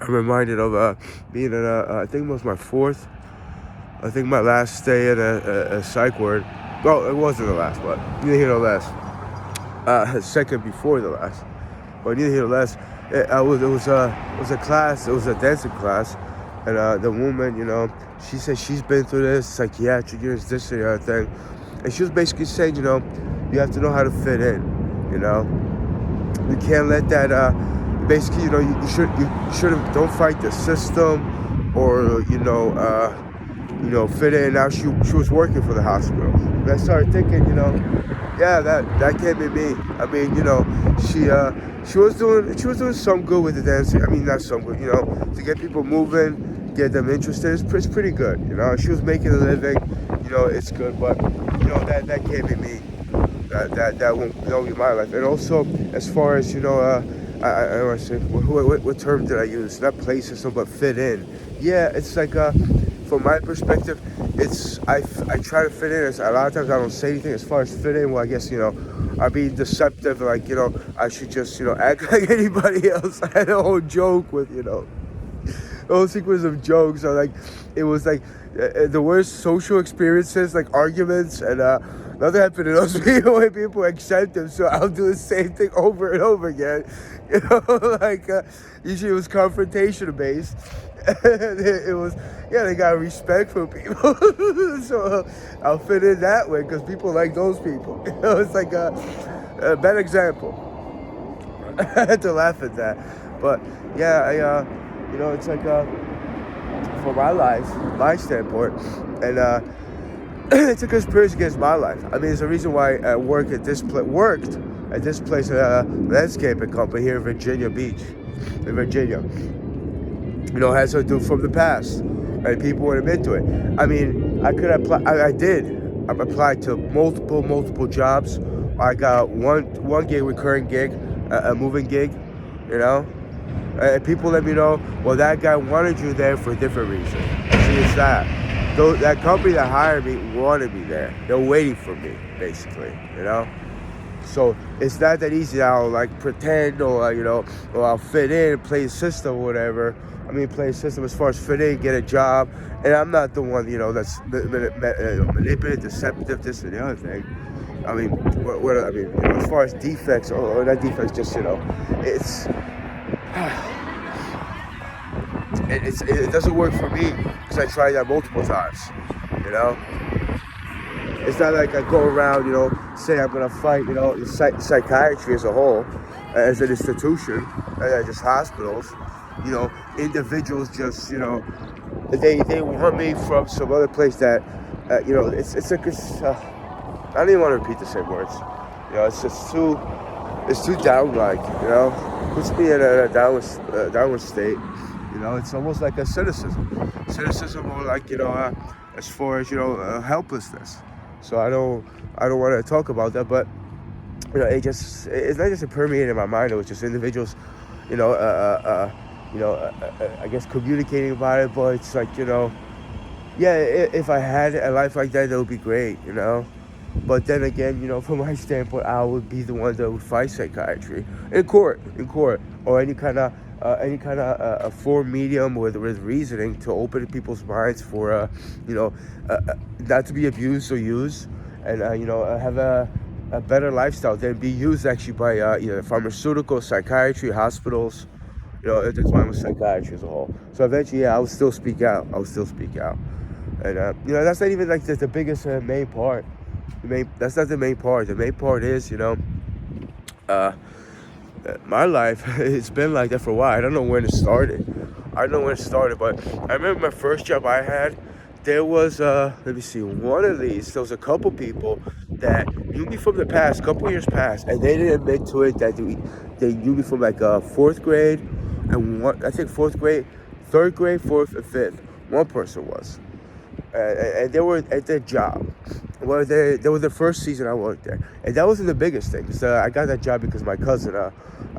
I'm reminded of being in I think it was my last day at a psych ward. Well, it wasn't the last, but neither here nor less. Second before the last, but neither here nor less. It was a class. It was a dancing class, and the woman, she said she's been through this psychiatric years, this and the other thing, and she was basically saying, you have to know how to fit in. You can't let that. Basically, you shouldn't don't fight the system, or fit in. Now she was working for the hospital, and I started thinking, yeah, that can't be me. I mean, she was doing some good with the dancing. I mean, not some good, to get people moving, get them interested. It's pretty good, She was making a living, it's good, but that can't be me. That won't be my life. And also, as far as I want to say, what term did I use? Not play system, but fit in. Yeah, it's like from my perspective, it's I try to fit in. A lot of times I don't say anything as far as fit in. Well, I guess I'm being deceptive. Like I should just act like anybody else. I had a whole joke with the whole sequence of jokes. Or like it was like the worst social experiences, like arguments, and nothing happened to those people when people accept them. So I'll do the same thing over and over again. Usually it was confrontation based. It was, they got respect for people. So I'll fit in that way because people like those people. It's like a bad example. I had to laugh at that. But yeah, it's like for my life, my standpoint, and it's a conspiracy against my life. I mean, there's a reason why I worked at this place, landscaping company here in Virginia Beach, in Virginia. It has to do from the past, and people won't admit to it. I mean, I could apply. I did. I've applied to multiple jobs. I got one recurring gig, a moving gig, and people let me know, well, that guy wanted you there for a different reason. See, it's that. That company that hired me wanted me there. They're waiting for me, basically, So it's not that easy. I'll pretend or I'll fit in, play a system or whatever. I mean, play a system as far as fit in, get a job, and I'm not the one that's manipulative, deceptive, this and the other thing. I mean, as far as defects or not defects, just it doesn't work for me because I tried that multiple times. It's not like I go around, say I'm gonna fight, psychiatry as a whole, as an institution, just hospitals. Individuals just, they want me from some other place that, it's I don't even want to repeat the same words. It's just it's too down-like, puts me in a downward state. It's almost like a cynicism or like, as far as, helplessness. So I don't want to talk about that, but, it's not just permeating my mind. It was just individuals, I guess communicating about it, but it's like, if I had a life like that would be great, But then again, from my standpoint, I would be the one that would fight psychiatry in court, or any kind of a form medium with reasoning to open people's minds for, not to be abused or used, and have a better lifestyle than be used actually by either pharmaceutical, psychiatry, hospitals. That's why I'm a psychiatry as a whole. So eventually, I would still speak out. And that's not even like the biggest main part. That's not the main part. The main part is, my life, it's been like that for a while. I don't know when it started. But I remember my first job I had, there was, one of these, there was a couple people that knew me from the past, couple years past, and they didn't admit to it that they knew me from fourth grade, and fourth grade, third grade, fourth, and fifth. One person was. And they were at their job. Well, they were the first season I worked there, and that wasn't the biggest thing. Cause I got that job because my cousin.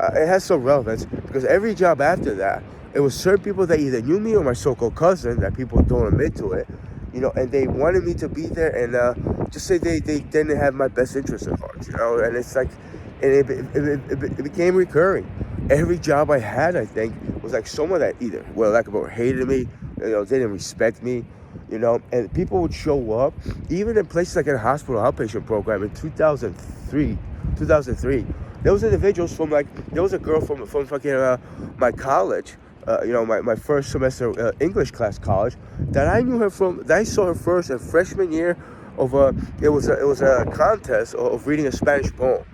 It has some relevance because every job after that, it was certain people that either knew me or my so-called cousin that people don't admit to it, and they wanted me to be there, and just say they didn't have my best interest at heart, and it's like And it became recurring. Every job I had, I think, was like someone that either, well, like about hated me, they didn't respect me, and people would show up, even in places like in a hospital outpatient program in 2003. There was individuals from there was a girl from fucking my college, my first semester English class college, that I saw her first in freshman year of it was a contest of reading a Spanish poem,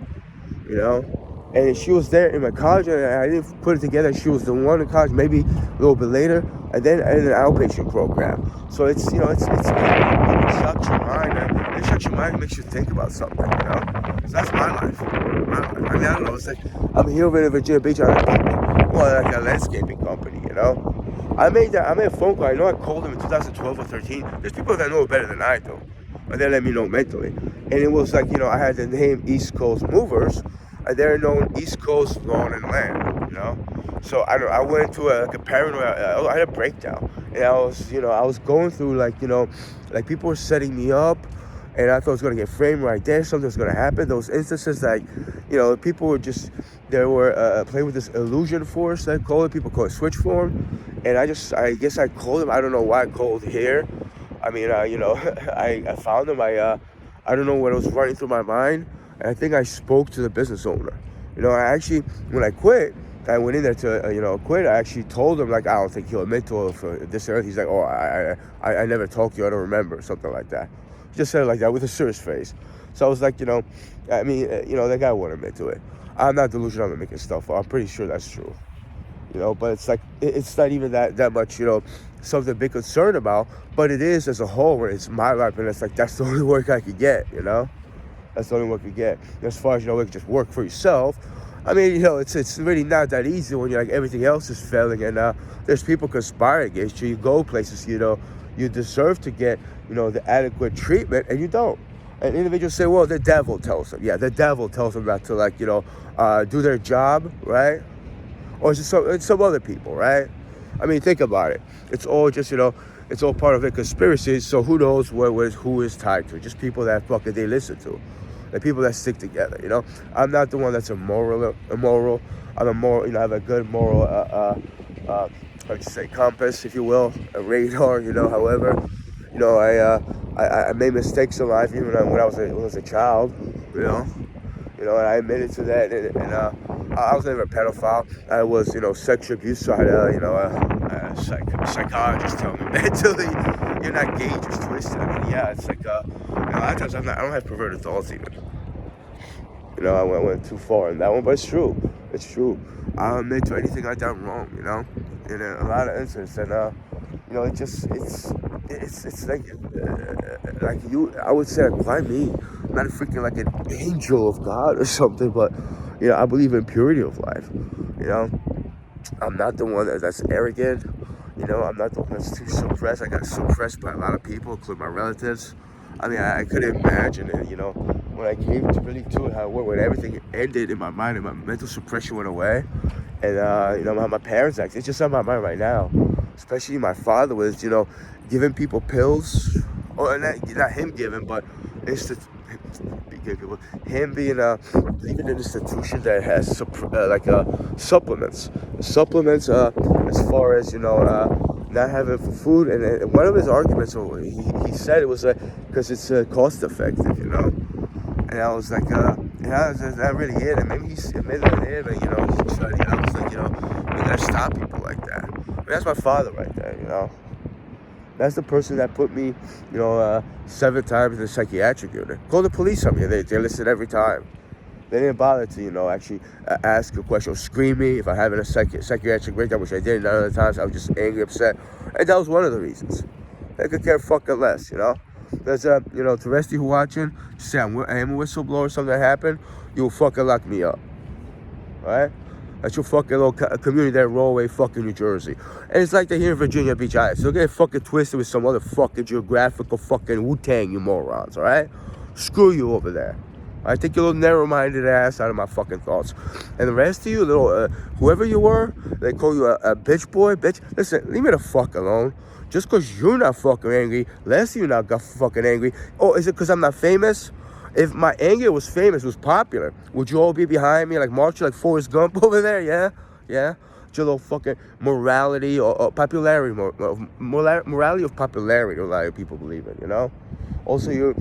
and she was there in my college, and I didn't put it together. She was the one in college, maybe a little bit later, and then in an outpatient program. So it shocks your mind, and it shocks your mind, and makes you think about something, So that's my life. I mean, I don't know. It's like I'm here in Virginia Beach on like a landscaping company, I made a phone call. I know I called them in 2012 or 13. There's people that know it better than I do, but they let me know mentally. And it was like, I had the name East Coast Movers, and they're known East Coast Lawn and Land, So I went into a paranoid. I had a breakdown, and I was going through like people were setting me up, and I thought I was gonna get framed right there. Something was gonna happen. Those instances, people were playing with this illusion force. I call it. People call it switch form, and I guess I called them. I don't know why I called here. I mean, I found them. I don't know what was running through my mind. And I think I spoke to the business owner. I actually, when I quit, I went in there to, quit. I actually told him, I don't think he'll admit to it for this earth. He's like, oh, I never talked to you. I don't remember, something like that. He just said it like that with a serious face. So I was like, that guy won't admit to it. I'm not delusional. I'm making stuff up. I'm pretty sure that's true. But it's like, it's not even that much, something to be concerned about. But it is as a whole, where it's my life. And it's like, that's the only work I could get, That's the only work you get. As far as, you can just work for yourself. I mean, it's really not that easy when you're like everything else is failing, and there's people conspiring against you. You go places, you deserve to get, the adequate treatment, and you don't. And individuals say, well, the devil tells them. Yeah, the devil tells them not to do their job, right? Or it's some other people, right? I mean, think about it. It's all just, it's all part of a conspiracy. So who knows who is tied to? Just people that fucking they listen to. The people that stick together, I'm not the one that's immoral. I'm a moral, I have a good moral, compass, if you will, a radar, however, I made mistakes in life, even when I was a child, and I admitted to that, and I was never a pedophile. I was, sexual abuse, so I had a psychologist tell me mentally, you're not gay, just twisted. I mean, yeah, it's like, a lot of times I don't have perverted thoughts even. I went too far in that one, but it's true. It's true. I'll admit to anything I've done wrong, in a lot of instances, and it's like you. I would say, why me? I'm not freaking like an angel of God or something, but I believe in purity of life. I'm not the one that's arrogant. I'm not the one that's too suppressed. I got suppressed by a lot of people, including my relatives. I mean, I couldn't imagine it, when I came to really to it, when everything ended in my mind and my mental suppression went away. And, my parents, actually, it's just on my mind right now. Especially my father was, giving people pills. Or not him giving, but him being leaving an institution that has supplements. Supplements, as far as, not having food, and one of his arguments, he said it was because it's cost effective, and I was like, that's not really it, and maybe he admitted it, but he tried, I was like, we gotta stop people like that. I mean, that's my father right there, That's the person that put me, 7 times in the psychiatric unit. Call the police on me, they listen every time. They didn't bother to, actually ask a question or scream me if I'm having a psychiatric breakdown, which I did. None of the times I was just angry, upset. And that was one of the reasons. They could care fucking less, There's, to the rest of you who watching, just say I am a whistleblower, something happened, you'll fucking lock me up. All right? That's your fucking little community there in Rollway, fucking New Jersey. And it's like they're here in Virginia Beach. All right? So don't get fucking twisted with some other fucking geographical fucking Wu-Tang, you morons, all right? Screw you over there. I take your little narrow-minded ass out of my fucking thoughts. And the rest of you, little, whoever you were, they call you a bitch boy, bitch. Listen, leave me the fuck alone. Just because you're not fucking angry, less of you not got fucking angry. Oh, is it because I'm not famous? If my anger was famous, was popular, would you all be behind me, like marching like Forrest Gump over there? Yeah, yeah. Your little fucking morality or popularity, morality of popularity. A lot of people believe in, you know. Also, your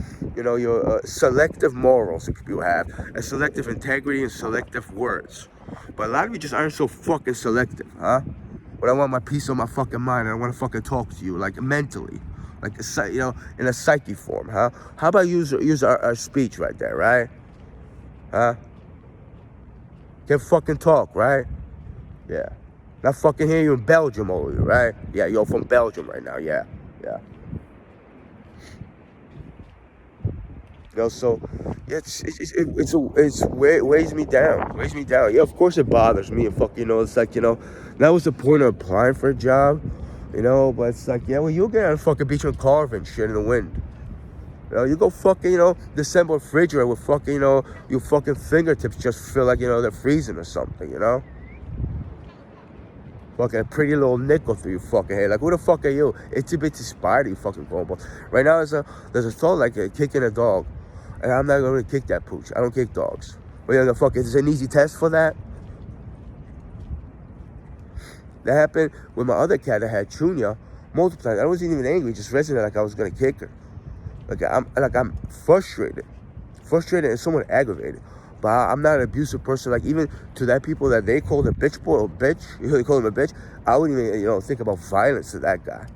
selective morals that people have, and selective integrity and selective words. But a lot of you just aren't so fucking selective, huh? But I want my peace of my fucking mind, and I want to fucking talk to you, like mentally, like in a psyche form, huh? How about use our speech right there, right? Huh? Can fucking talk, right? Yeah. Not fucking hear you in Belgium over you, right? Yeah, you're from Belgium right now, yeah, yeah. You know, so weighs me down, weighs me down. Yeah, of course it bothers me. And fuck, it's like, that was the point of applying for a job, but it's like, yeah, well, you'll get on a fucking beach and carve and shit in the wind. You go fucking, disassemble a refrigerator with fucking, your fucking fingertips just feel like, they're freezing or something, Fucking a pretty little nickel through your fucking head. Like, who the fuck are you? Itsy bitsy spider, you fucking global. Right now, there's a thought like kicking a dog. And I'm not going to kick that pooch. I don't kick dogs. But the fuck, is there an easy test for that? That happened with my other cat that had Chunya multiple times. I wasn't even angry, just resonated like I was going to kick her. I'm frustrated. Frustrated and somewhat aggravated. But I'm not an abusive person. Like, even to that people that they call the bitch boy or bitch, they call him a bitch, I wouldn't even, think about violence to that guy.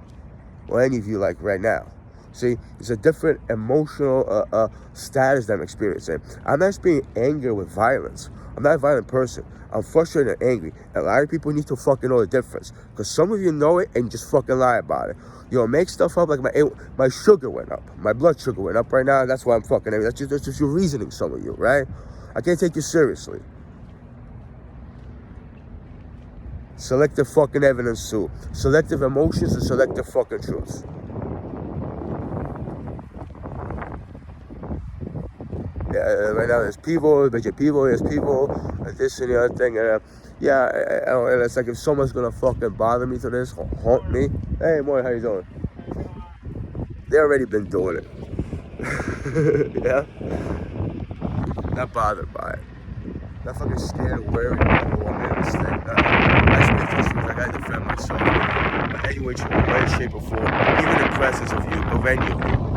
Or any of you, like, right now. See, it's a different emotional status that I'm experiencing. I'm not experiencing anger with violence. I'm not a violent person. I'm frustrated and angry. And a lot of people need to fucking know the difference. Because some of you know it and just fucking lie about it. Make stuff up like my sugar went up. My blood sugar went up right now. That's why I'm fucking angry. That's just your reasoning, some of you, right? I can't take you seriously. Selective fucking evidence too. Selective emotions and selective fucking truths. Yeah, right now there's people, there's people, this and the other thing. And it's like if someone's gonna fucking bother me to this, haunt me. Hey, Moy, how you doing? They already been doing it. Yeah? Not bothered by it. Not fucking scared of worried about what I'm this thing. I speak the truth. I gotta defend myself. But anyway, way, shape, or form, even in presence of you, of any of you.